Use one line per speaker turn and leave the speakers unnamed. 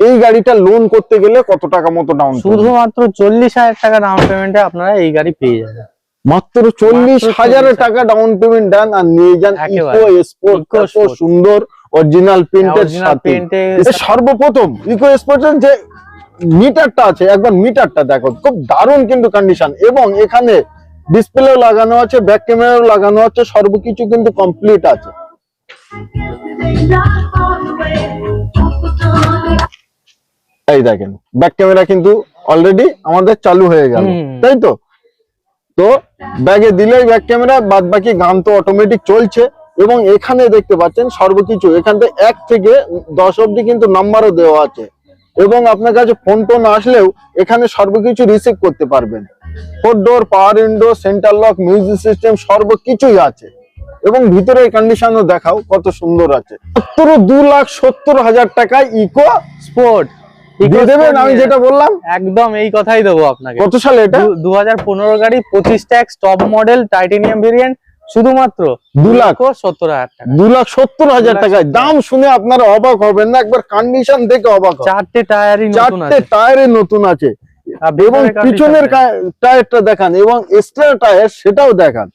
এই গাড়িটা লোন করতে গেলে কত টাকা মতো ডাউন?
শুধুমাত্র 40,000 টাকা ডাউন পেমেন্টে আপনারা এই গাড়ি পেয়ে যাবেন।
মাত্র 40,000 টাকা ডাউন পেমেন্ট দেন আর নিয়ে যান ইকো স্পোর্ট। কত সুন্দর অরিজিনাল প্রিন্টের সাথে। সর্বপ্রথম ইকো স্পোর্টের যে মিটারটা আছে, একবার মিটারটা দেখো, খুব দারুণ কিন্তু কন্ডিশন। এবং এখানে ডিসপ্লেও লাগানো আছে, ব্যাক ক্যামেরাও লাগানো আছে, সর্বকিছু কিন্তু কমপ্লিট আছে। এই দেখেন ব্যাক ক্যামেরা কিন্তু অলরেডি আমাদের চালু হয়ে গেল, তাই তো? তো ব্যাগে দিলেই ব্যাক ক্যামেরা, বাদ বাকি গান তো অটোমেটিক চলছে। এবং এখানে দেখতে পাচ্ছেন সর্বকিছু, এখান থেকে 1 থেকে 10 অব্দি কিন্তু নাম্বারও দেওয়া আছে। এবং আপনার কাছে ফোন টোন আসলেও এখানে সর্বকিছু রিসিভ করতে পারবেন। 4 door, power window, centre lock, music system সর্বকিছুই আছে। এবং ভিতরের কন্ডিশনও দেখাও কত সুন্দর আছে। মাত্র 2,70,000 টাকায় ইকো
স্পোর্ট
দিয়ে দেবেন। আমি যেটা বললাম
একদম এই কথাই দেবো আপনাকে।
কত সালে এটা?
2015 গাড়ি, 25 tax, top model, titanium variant, শুধুমাত্র 2,70,000 টাকা।
2,70,000 টাকায়। দাম শুনে আপনারা অবাক হবেন না, একবার কন্ডিশন দেখে অবাক হবেন।
4টে টায়ারই নতুন আছে,
4টে টায়ারে নতুন আছে। এবং পিছনের টায়ারটা দেখান এবং এক্সট্রা টায়ার সেটাও দেখান।